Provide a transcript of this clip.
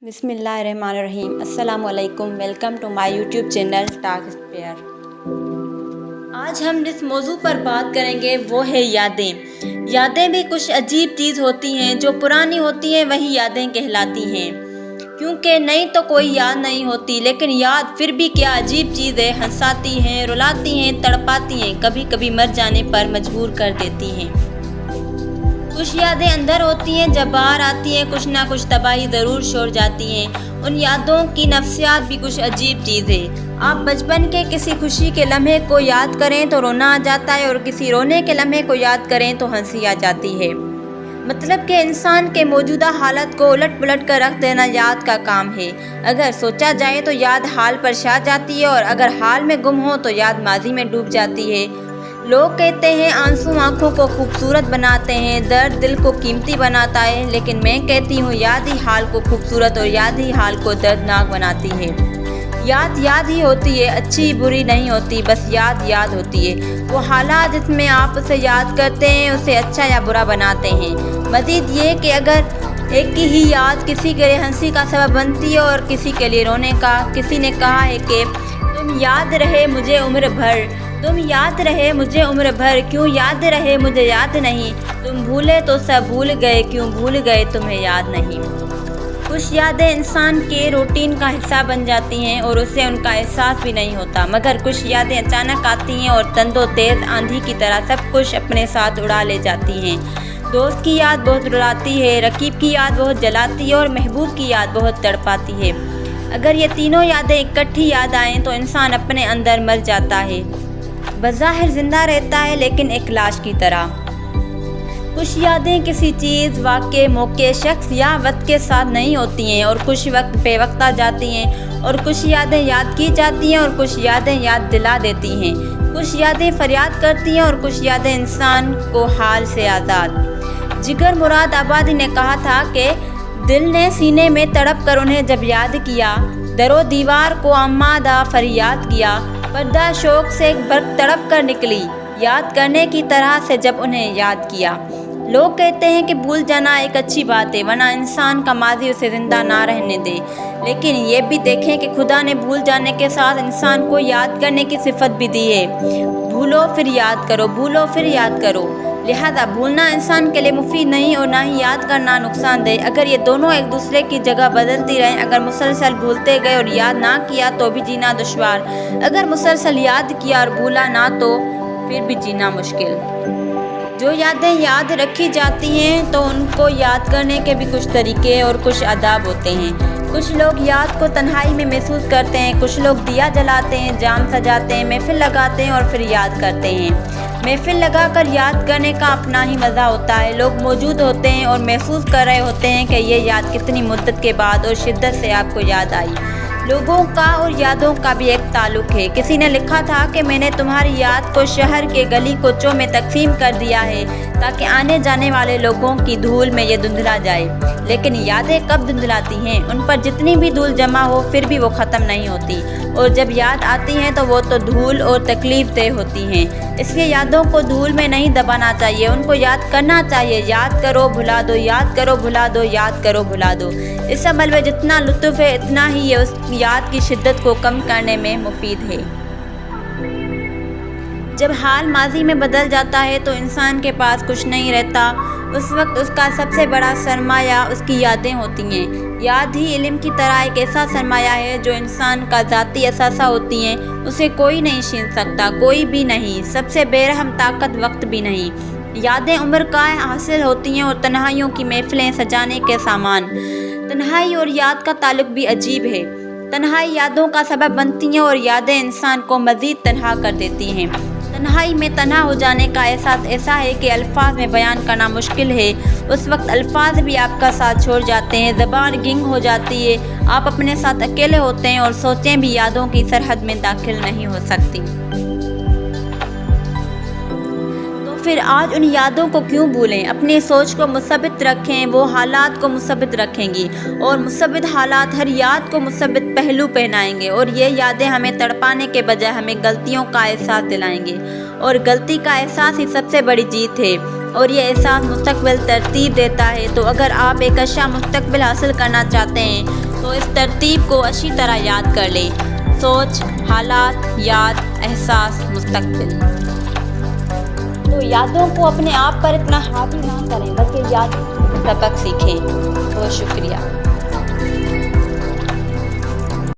बिस्मिल्लाहिर्रहमानिर्रहीम। अस्सलाम वालेकुम। Welcome to my YouTube channel talk spare. आज हम जिस मौजू पर बात करेंगे वो है यादें। यादें भी कुछ अजीब चीज़ होती हैं, जो पुरानी होती हैं वही यादें कहलाती हैं। क्योंकि नई तो कोई याद नहीं होती, लेकिन याद फिर भी क्या अजीब चीज़ है। हंसाती हैं, रुलाती हैं, तड़पाती हैं, कभी कभी मर जाने पर मजबूर कर देती हैं। कुछ यादें अंदर होती हैं, जब बाहर आती हैं कुछ ना कुछ तबाही ज़रूर छोड़ जाती हैं। उन यादों की नफ्सियात भी कुछ अजीब चीज़ है। आप बचपन के किसी खुशी के लम्हे को याद करें तो रोना आ जाता है, और किसी रोने के लम्हे को याद करें तो हंसी आ जाती है। मतलब कि इंसान के मौजूदा हालत को उलट पुलट कर रख देना याद का काम है। अगर सोचा जाए तो याद हाल पर छा जाती है, और अगर हाल में गुम हो तो याद माजी में डूब जाती है। लोग कहते हैं आंसू आंखों को खूबसूरत बनाते हैं, दर्द दिल को कीमती बनाता है, लेकिन मैं कहती हूँ याद ही हाल को खूबसूरत और याद ही हाल को दर्दनाक बनाती है। याद याद ही होती है, अच्छी बुरी नहीं होती, बस याद याद होती है। वो हालात जिसमें आप उसे याद करते हैं उसे अच्छा या बुरा बनाते हैं। मज़ीद ये कि अगर एक की ही याद किसी के लिए हंसी का सबब बनती है और किसी के लिए रोने का। किसी ने कहा है कि तुम याद रहे मुझे उम्र भर, तुम याद रहे मुझे उम्र भर, क्यों याद रहे मुझे याद नहीं। तुम भूले तो सब भूल गए, क्यों भूल गए तुम्हें याद नहीं। कुछ यादें इंसान के रूटीन का हिस्सा बन जाती हैं और उसे उनका एहसास भी नहीं होता, मगर कुछ यादें अचानक आती हैं और तंदो तेज़ आंधी की तरह सब कुछ अपने साथ उड़ा ले जाती हैं। दोस्त की याद बहुत रुलाती है, रकीब की याद बहुत जलाती है, और महबूब की याद बहुत तड़पाती है। अगर ये तीनों यादें इकट्ठी याद आएँ तो इंसान अपने अंदर मर जाता है, बज़ाहिर जिंदा रहता है लेकिन एक लाश की तरह। कुछ यादें किसी चीज़, वाक़े, मौके, शख्स या वक्त के साथ नहीं होती हैं, और कुछ वक्त बेवक्त आ जाती हैं, और कुछ यादें याद की जाती हैं, और कुछ यादें याद दिला देती हैं। कुछ यादें फरियाद करती हैं और कुछ यादें इंसान को हाल से आज़ाद। जिगर मुराद आबादी ने कहा था कि दिल ने सीने में तड़प कर उन्हें जब याद किया, दरो दीवार को अम्मादा फरियाद किया, पर्दा शौक से एक बर्क तड़प कर निकली, याद करने की तरह से जब उन्हें याद किया। लोग कहते हैं कि भूल जाना एक अच्छी बात है, वरना इंसान का माजी उसे ज़िंदा ना रहने दे। लेकिन ये भी देखें कि खुदा ने भूल जाने के साथ इंसान को याद करने की सिफत भी दी है। भूलो फिर याद करो, भूलो फिर याद करो। लिहाजा भूलना इंसान के लिए मुफीद नहीं और ना ही याद करना नुकसानदेह। अगर ये दोनों एक दूसरे की जगह बदलती रहें, अगर मुसलसल भूलते गए और याद ना किया तो भी जीना दुश्वार, अगर मुसलसल याद किया और भूला ना तो फिर भी जीना मुश्किल। जो यादें याद रखी जाती हैं तो उनको याद करने के भी कुछ तरीके और कुछ आदाब होते हैं। कुछ लोग याद को तन्हाई में महसूस करते हैं, कुछ लोग दिया जलाते हैं, जाम सजाते हैं, महफिल लगाते हैं और फिर याद करते हैं। महफिल लगाकर याद करने का अपना ही मज़ा होता है। लोग मौजूद होते हैं और महसूस कर रहे होते हैं कि ये याद कितनी मुद्दत के बाद और शिद्दत से आपको याद आई। लोगों का और यादों का भी एक ताल्लुक़ है। किसी ने लिखा था कि मैंने तुम्हारी याद को शहर के गली कोचों में तकसीम कर दिया है, ताकि आने जाने वाले लोगों की धूल में ये धुंधला जाए। लेकिन यादें कब धुंधलाती हैं? उन पर जितनी भी धूल जमा हो फिर भी वो ख़त्म नहीं होती, और जब याद आती हैं तो वो तो धूल और तकलीफ़ देह होती हैं। इसलिए यादों को धूल में नहीं दबाना चाहिए, उनको याद करना चाहिए। याद करो भुला दो, याद करो भुला दो, याद करो भुला दो। इस अमल में जितना लुत्फ़ है इतना ही ये उस याद की शिद्दत को कम करने में मुफीद है। जब हाल माजी में बदल जाता है तो इंसान के पास कुछ नहीं रहता। उस वक्त उसका सबसे बड़ा सरमाया उसकी यादें होती हैं। याद ही इल्म की तरह एक ऐसा सरमाया है जो इंसान का ज़ाती असासा होती हैं, उसे कोई नहीं छीन सकता, कोई भी नहीं, सबसे बेरहम ताकत वक्त भी नहीं। यादें उम्र का हासिल होती हैं और तन्हाइयों की महफिलें सजाने के सामान। तन्हाई और याद का ताल्लुक भी अजीब है। तन्हाई यादों का सबब बनती हैं और यादें इंसान को मज़ीद तन्हा कर देती हैं। तन्हाई में तन्हा हो जाने का एहसास ऐसा है कि अल्फाज में बयान करना मुश्किल है। उस वक्त अल्फाज भी आपका साथ छोड़ जाते हैं, ज़बान गिंग हो जाती है, आप अपने साथ अकेले होते हैं और सोचें भी यादों की सरहद में दाखिल नहीं हो सकती। फिर आज उन यादों को क्यों भूलें? अपनी सोच को मुसब्बित रखें, वो हालात को मुसब्बित रखेंगी, और मुसब्बित हालात हर याद को मुसब्बित पहलू पहनाएंगे, और ये यादें हमें तड़पाने के बजाय हमें गलतियों का एहसास दिलाएंगे, और गलती का एहसास ही सबसे बड़ी जीत है, और ये एहसास मुस्तकबिल तरतीब देता है। तो अगर आप एक अच्छा मुस्तकबिल हासिल करना चाहते हैं تو اس ترتیب کو اچھی طرح یاد کر لیں۔ سوچ، حالات، یاد، احساس، مستقبل۔ تو یادوں کو اپنے آپ پر اتنا حاوی نہ کریں، بلکہ یاد سبق سیکھیں۔ بہت شکریہ۔